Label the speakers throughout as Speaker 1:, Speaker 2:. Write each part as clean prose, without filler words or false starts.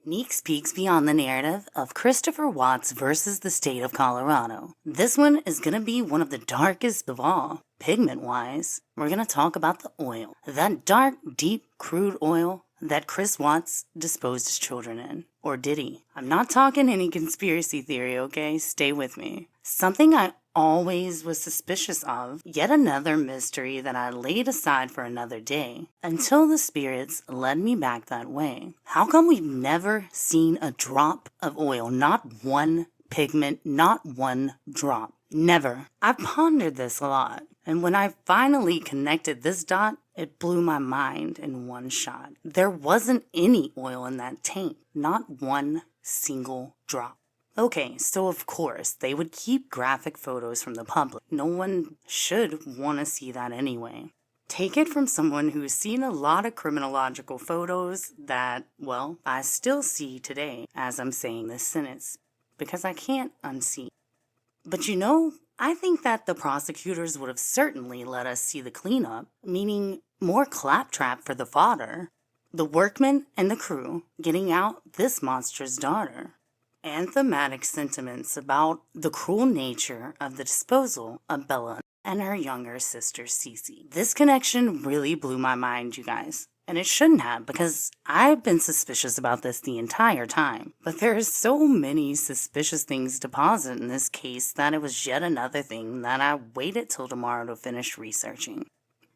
Speaker 1: Neeks peeks beyond the narrative of Christopher Watts versus the state of Colorado. This one is going to be one of the darkest of all, pigment-wise. We're going to talk about the oil. That dark, deep, crude oil that Chris Watts disposed his children in. Or did he? I'm not talking any conspiracy theory, okay? Stay with me. Something I always was suspicious of, yet another mystery that I laid aside for another day, until the spirits led me back that way. How come we've never seen a drop of oil? Not one pigment, not one drop. Never. I've pondered this a lot, and when I finally connected this dot, it blew my mind in one shot. There wasn't any oil in that tank, not one single drop. Okay, so of course, they would keep graphic photos from the public. No one should want to see that anyway. Take it from someone who's seen a lot of criminological photos that, well, I still see today as I'm saying this sentence, because I can't unsee. But I think that the prosecutors would have certainly let us see the cleanup, meaning more claptrap for the fodder. The workmen and the crew getting out this monster's daughter. And thematic sentiments about the cruel nature of the disposal of Bella and her younger sister Cece. This connection really blew my mind, you guys. And it shouldn't have, because I've been suspicious about this the entire time. But there are so many suspicious things deposited in this case that it was yet another thing that I waited till tomorrow to finish researching.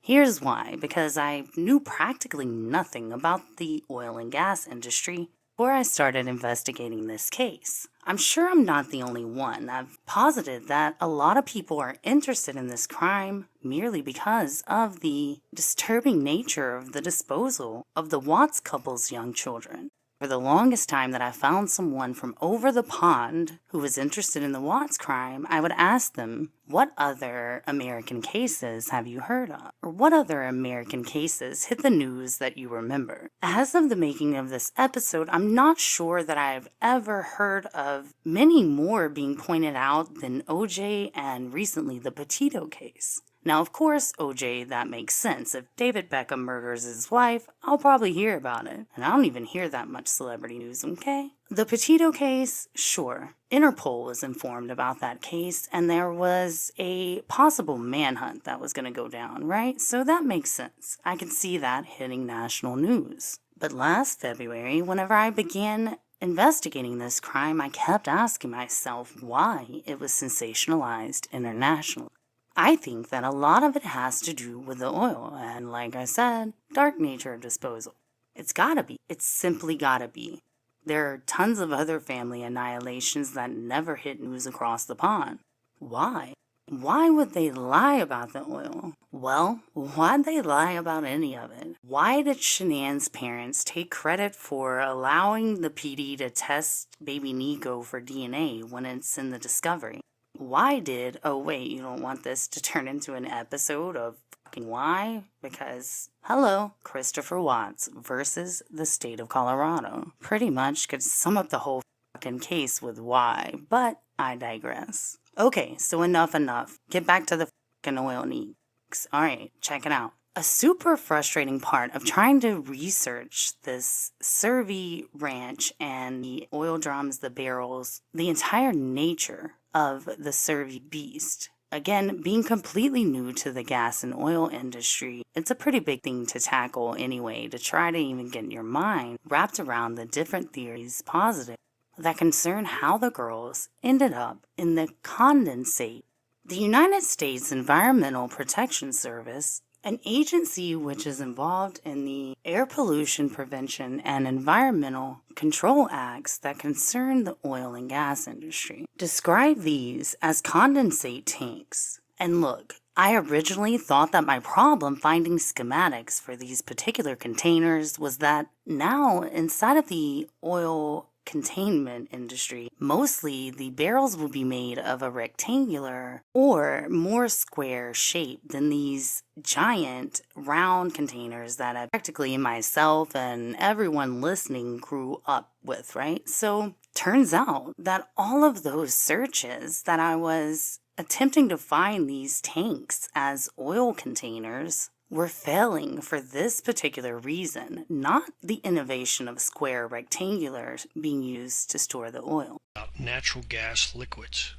Speaker 1: Here's why, because I knew practically nothing about the oil and gas industry before I started investigating this case. I'm sure I'm not the only one. I've posited that a lot of people are interested in this crime merely because of the disturbing nature of the disposal of the Watts couple's young children. For the longest time that I found someone from over the pond who was interested in the Watts crime, I would ask them, what other American cases have you heard of? Or what other American cases hit the news that you remember? As of the making of this episode, I'm not sure that I've ever heard of many more being pointed out than OJ and recently the Petito case. Now, of course, OJ, that makes sense. If David Beckham murders his wife, I'll probably hear about it. And I don't even hear that much celebrity news, okay? The Petito case, sure. Interpol was informed about that case, and there was a possible manhunt that was going to go down, right? So that makes sense. I can see that hitting national news. But last February, whenever I began investigating this crime, I kept asking myself why it was sensationalized internationally. I think that a lot of it has to do with the oil and, like I said, dark nature of disposal. It's gotta be. It's simply gotta be. There are tons of other family annihilations that never hit news across the pond. Why? Why would they lie about the oil? Well, why'd they lie about any of it? Why did Shanann's parents take credit for allowing the PD to test baby Nico for DNA when it's in the discovery? Why did, oh wait, you don't want this to turn into an episode of fucking why? Because, hello, Christopher Watts versus the state of Colorado. Pretty much could sum up the whole fucking case with why, but I digress. Okay, so enough. Get back to the fucking oil Neeks. Alright, check it out. A super frustrating part of trying to research this Survey ranch and the oil drums, the barrels, the entire nature of the Survey beast. Again, being completely new to the gas and oil industry, it's a pretty big thing to tackle anyway, to try to even get your mind wrapped around the different theories posited that concern how the girls ended up in the condensate. The United States Environmental Protection Service, an agency which is involved in the Air Pollution Prevention and Environmental Control Acts that concern the oil and gas industry, describe these as condensate tanks. And look, I originally thought that my problem finding schematics for these particular containers was that now inside of the oil containment industry, mostly the barrels will be made of a rectangular or more square shape than these giant round containers that I practically myself and everyone listening grew up with, right? So turns out that all of those searches that I was attempting to find these tanks as oil containers were failing for this particular reason, not the innovation of square rectangulars being used to store the oil.
Speaker 2: About natural gas liquids.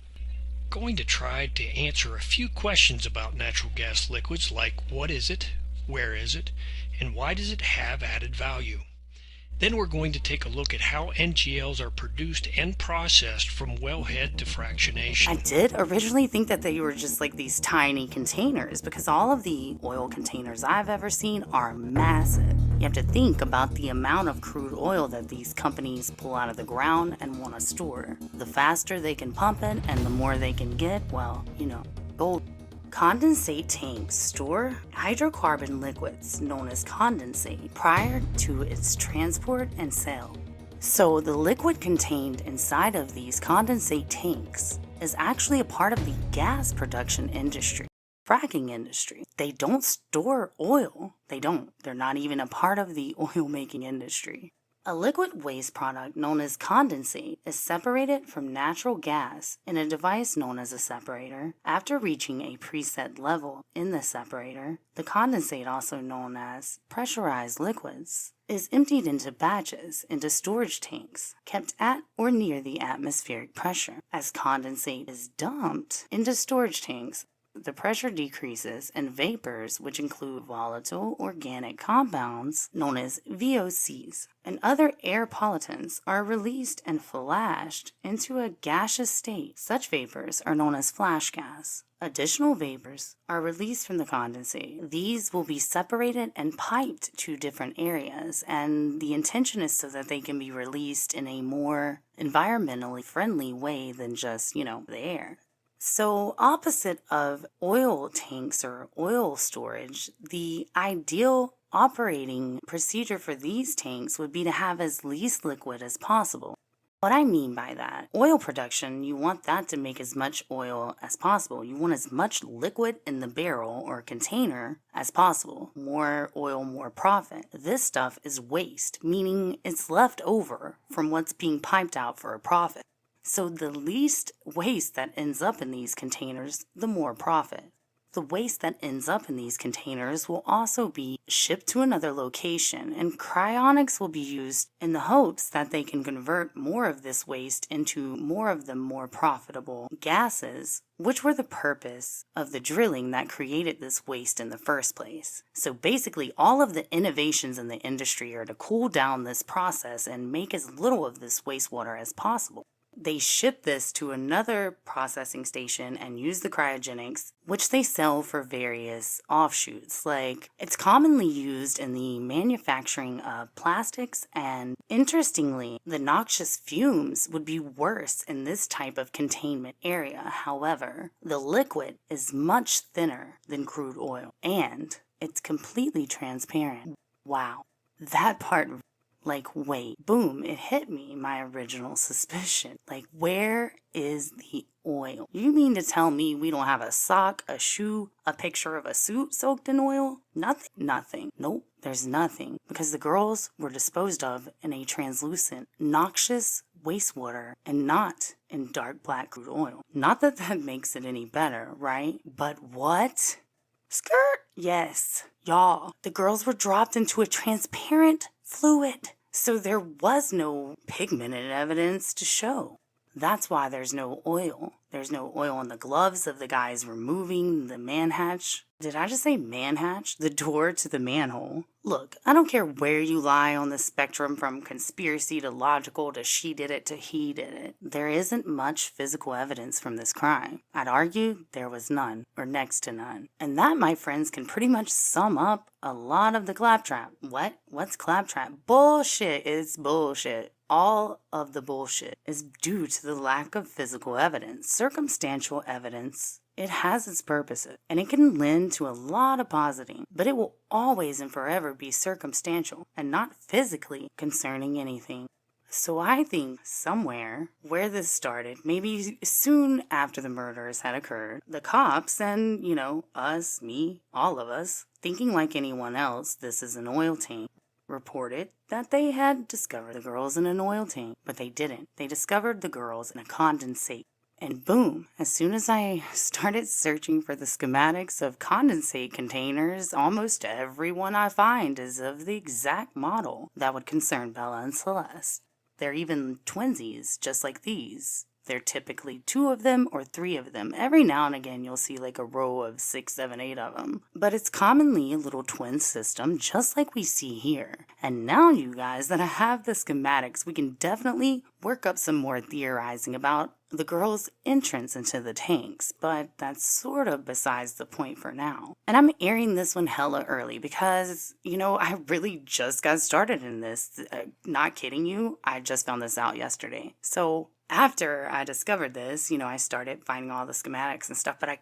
Speaker 2: Going to try to answer a few questions about natural gas liquids, like what is it, where is it, and why does it have added value. Then we're going to take a look at how NGLs are produced and processed from wellhead to fractionation.
Speaker 1: I did originally think that they were just like these tiny containers, because all of the oil containers I've ever seen are massive. You have to think about the amount of crude oil that these companies pull out of the ground and want to store. The faster they can pump it and the more they can get, well, gold. Condensate tanks store hydrocarbon liquids known as condensate prior to its transport and sale. So the liquid contained inside of these condensate tanks is actually a part of the gas production industry, fracking industry. They don't store oil. They don't. They're not even a part of the oil making industry. A liquid waste product known as condensate is separated from natural gas in a device known as a separator. After reaching a preset level in the separator, the condensate, also known as pressurized liquids, is emptied into batches into storage tanks kept at or near the atmospheric pressure. As condensate is dumped into storage tanks, the pressure decreases and vapors, which include volatile organic compounds known as VOCs, and other air pollutants are released and flashed into a gaseous state. Such vapors are known as flash gas. Additional vapors are released from the condensate. These will be separated and piped to different areas, and the intention is so that they can be released in a more environmentally friendly way than just, the air. So opposite of oil tanks or oil storage, the ideal operating procedure for these tanks would be to have as least liquid as possible. What I mean by that, oil production, you want that to make as much oil as possible. You want as much liquid in the barrel or container as possible. More oil, more profit. This stuff is waste, meaning it's left over from what's being piped out for a profit. So the least waste that ends up in these containers, the more profit. The waste that ends up in these containers will also be shipped to another location, and cryonics will be used in the hopes that they can convert more of this waste into more of the more profitable gases, which were the purpose of the drilling that created this waste in the first place. So basically, all of the innovations in the industry are to cool down this process and make as little of this wastewater as possible. They ship this to another processing station and use the cryogenics, which they sell for various offshoots. Like, it's commonly used in the manufacturing of plastics, and interestingly, the noxious fumes would be worse in this type of containment area. However, the liquid is much thinner than crude oil, and it's completely transparent. Wow, that part. Wait, boom, it hit me, my original suspicion. Where is the oil? You mean to tell me we don't have a sock, a shoe, a picture of a suit soaked in oil? Nothing. Nope, there's nothing. Because the girls were disposed of in a translucent, noxious wastewater and not in dark black crude oil. Not that that makes it any better, right? But what? Skirt? Yes, y'all. The girls were dropped into a transparent fluid. So there was no pigmented evidence to show. That's why there's no oil. There's no oil in the gloves of the guys removing the manhatch. Did I just say manhatch? The door to the manhole. Look, I don't care where you lie on the spectrum from conspiracy to logical to she did it to he did it. There isn't much physical evidence from this crime. I'd argue there was none, or next to none. And that, my friends, can pretty much sum up a lot of the claptrap. What? What's claptrap? Bullshit. It's bullshit. All of the bullshit is due to the lack of physical evidence. Circumstantial evidence, it has its purposes, and it can lend to a lot of positing, but it will always and forever be circumstantial and not physically concerning anything. So I think somewhere where this started, maybe soon after the murders had occurred, the cops and, us, me, all of us, thinking like anyone else, this is an oil tank, reported that they had discovered the girls in an oil tank, but they didn't. They discovered the girls in a condensate. And boom, as soon as I started searching for the schematics of condensate containers, almost every one I find is of the exact model that would concern Bella and Celeste. They're even twinsies, just like these. They're typically 2 of them or 3 of them. Every now and again you'll see like a row of 6, 7, 8 of them. But it's commonly a little twin system just like we see here. And now you guys that I have the schematics, we can definitely work up some more theorizing about the girls' entrance into the tanks, but that's sort of besides the point for now. And I'm airing this one hella early because, I really just got started in this. Not kidding you, I just found this out yesterday. So after I discovered this, I started finding all the schematics and stuff, but I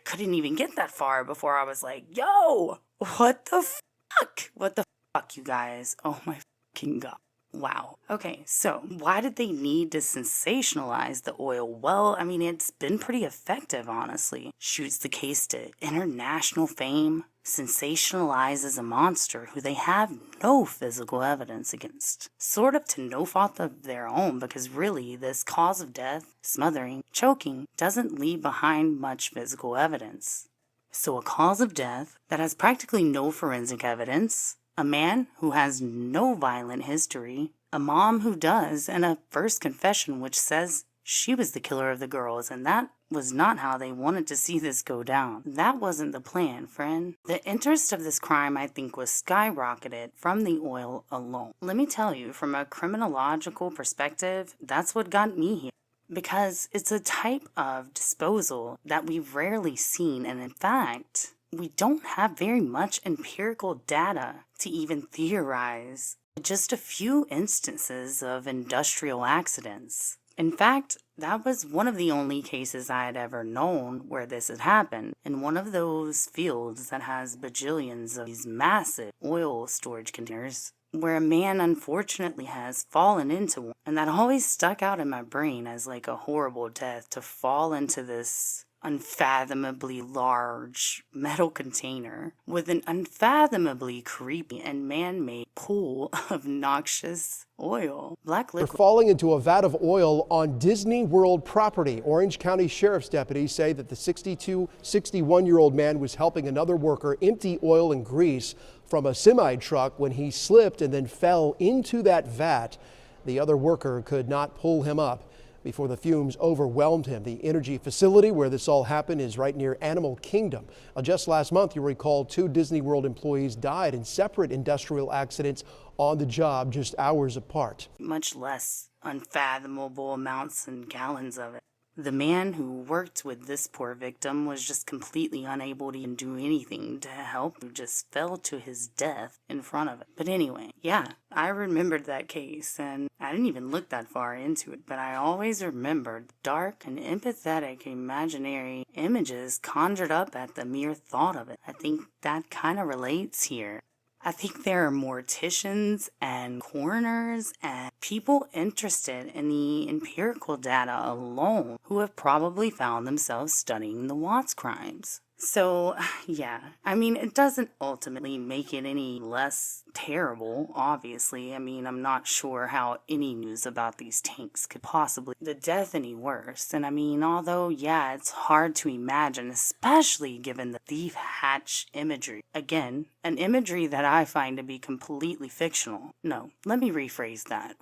Speaker 1: couldn't even get that far before I was like, yo, what the fuck? What the fuck, you guys? Oh my fucking god. Wow. Okay, so why did they need to sensationalize the oil? Well, it's been pretty effective, honestly. Shoots the case to international fame, sensationalizes a monster who they have no physical evidence against. Sort of to no fault of their own, because really, this cause of death, smothering, choking, doesn't leave behind much physical evidence. So a cause of death that has practically no forensic evidence, a man who has no violent history, a mom who does, and a first confession which says she was the killer of the girls, and that was not how they wanted to see this go down. That wasn't the plan, friend. The interest of this crime, I think, was skyrocketed from the oil alone. Let me tell you, from a criminological perspective, that's what got me here. Because it's a type of disposal that we've rarely seen, and in fact, we don't have very much empirical data to even theorize. Just a few instances of industrial accidents. In fact, that was one of the only cases I had ever known where this had happened, in one of those fields that has bajillions of these massive oil storage containers, where a man unfortunately has fallen into one. And that always stuck out in my brain as like a horrible death, to fall into this unfathomably large metal container with an unfathomably creepy and man-made pool of noxious oil. Black liquid.
Speaker 3: They're falling into a vat of oil on Disney World property. Orange County Sheriff's deputies say that the 61-year-old man was helping another worker empty oil and grease from a semi-truck when he slipped and then fell into that vat. The other worker could not pull him up before the fumes overwhelmed him. The energy facility where this all happened is right near Animal Kingdom. Just last month, you recall, 2 Disney World employees died in separate industrial accidents on the job just hours apart.
Speaker 1: Much less unfathomable amounts and gallons of it. The man who worked with this poor victim was just completely unable to even do anything to help, who just fell to his death in front of it. But anyway, yeah, I remembered that case, and I didn't even look that far into it, but I always remembered dark and empathetic imaginary images conjured up at the mere thought of it. I think that kind of relates here. I think there are morticians and coroners and people interested in the empirical data alone who have probably found themselves studying the Watts crimes. So, yeah, it doesn't ultimately make it any less terrible, obviously. I'm not sure how any news about these tanks could possibly the death any worse. And although, yeah, it's hard to imagine, especially given the thief hatch imagery. Again, an imagery that I find to be completely fictional. No, let me rephrase that.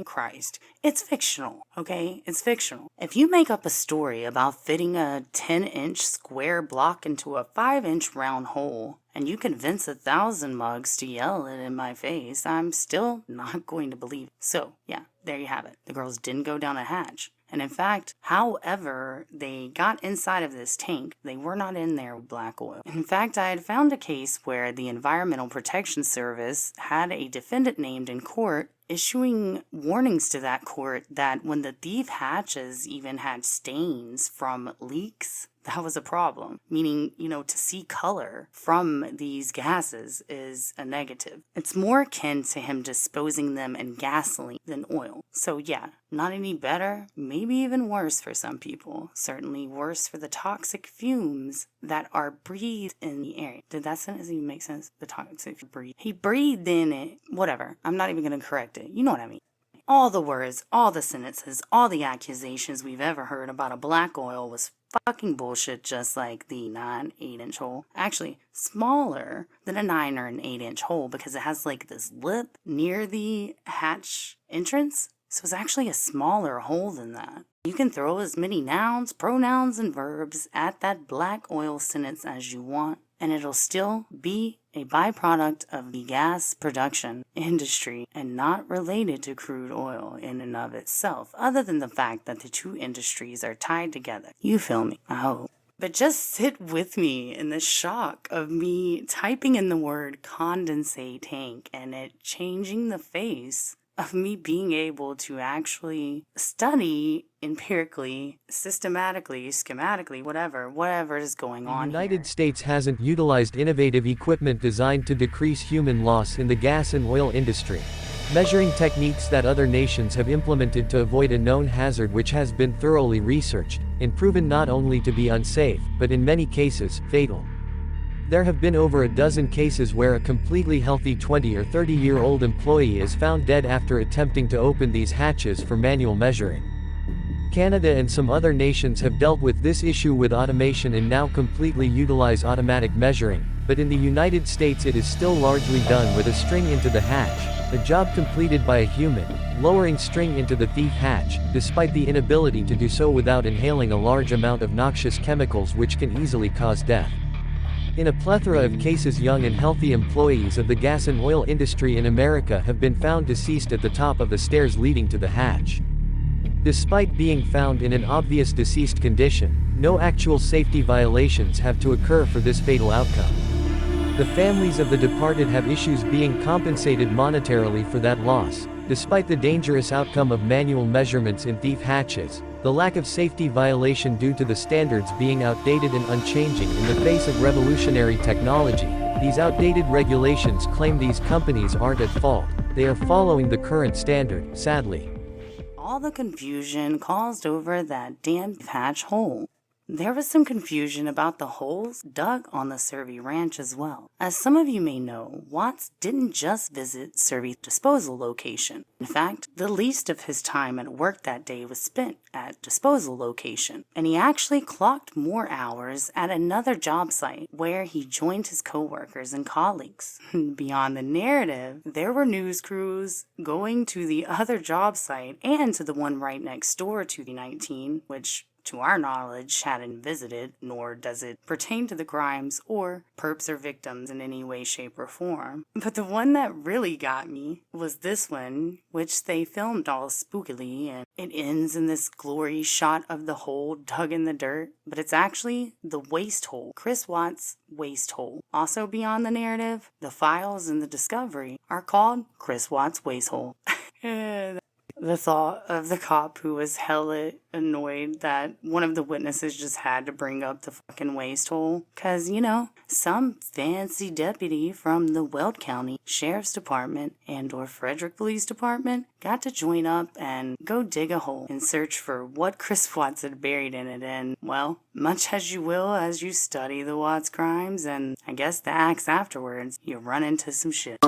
Speaker 1: Christ, it's fictional, okay? It's fictional. If you make up a story about fitting a 10-inch square block into a 5-inch round hole, and you convince 1,000 mugs to yell it in my face, I'm still not going to believe it. So, yeah, there you have it. The girls didn't go down a hatch. And in fact, however they got inside of this tank, they were not in there with black oil. In fact, I had found a case where the Environmental Protection Service had a defendant named in court issuing warnings to that court that when the thief hatches even had stains from leaks, that was a problem. Meaning, to see color from these gases is a negative. It's more akin to him disposing them in gasoline than oil. So yeah, not any better, maybe even worse for some people. Certainly worse for the toxic fumes that are breathed in the air. Did that sentence even make sense? The toxic breathe. He breathed in it. Whatever. I'm not even going to correct it. You know what I mean. all the words, all the sentences, all the accusations we've ever heard about a black oil was fucking bullshit, just like the 9-8 inch hole. Actually, smaller than a 9 or an 8-inch hole because it has like this lip near the hatch entrance. So it's actually a smaller hole than that. You can throw as many nouns, pronouns, and verbs at that black oil sentence as you want, and it'll still be a byproduct of the gas production industry and not related to crude oil in and of itself, other than the fact that the two industries are tied together. You feel me? I hope. But just sit with me in the shock of me typing in the word condensate tank and it changing the face of me being able to actually study empirically, systematically, schematically, whatever is going on.
Speaker 4: The United States hasn't utilized innovative equipment designed to decrease human loss in the gas and oil industry. Measuring techniques that other nations have implemented to avoid a known hazard which has been thoroughly researched, and proven not only to be unsafe, but in many cases, fatal. There have been over a dozen cases where a completely healthy 20 or 30-year-old employee is found dead after attempting to open these hatches for manual measuring. Canada and some other nations have dealt with this issue with automation and now completely utilize automatic measuring, but in the United States it is still largely done with a string into the hatch, a job completed by a human, lowering string into the thief hatch, despite the inability to do so without inhaling a large amount of noxious chemicals which can easily cause death. In a plethora of cases, young and healthy employees of the gas and oil industry in America have been found deceased at the top of the stairs leading to the hatch. Despite being found in an obvious deceased condition, no actual safety violations have to occur for this fatal outcome. The families of the departed have issues being compensated monetarily for that loss, despite the dangerous outcome of manual measurements in thief hatches, the lack of safety violation due to the standards being outdated and unchanging in the face of revolutionary technology. These outdated regulations claim these companies aren't at fault, they are following the current standard, sadly.
Speaker 1: All the confusion caused over that damn hatch hole. There was some confusion about the holes dug on the Survey Ranch as well. As some of you may know, Watts didn't just visit Survey's disposal location. In fact, the least of his time at work that day was spent at disposal location, and he actually clocked more hours at another job site where he joined his coworkers and colleagues. Beyond the narrative, there were news crews going to the other job site and to the one right next door to the 19, which to our knowledge, hadn't visited, nor does it pertain to the crimes or perps or victims in any way, shape, or form. But the one that really got me was this one, which they filmed all spookily, and it ends in this glory shot of the hole dug in the dirt, but it's actually the waste hole, Chris Watts' waste hole. Also beyond the narrative, the files and the discovery are called Chris Watts' waste hole. The thought of the cop who was hella annoyed that one of the witnesses just had to bring up the fucking waste hole. Cause, some fancy deputy from the Weld County Sheriff's Department and or Frederick Police Department got to join up and go dig a hole and search for what Chris Watts had buried in it. And, well, much as you will as you study the Watts crimes and I guess the acts afterwards, you run into some shit.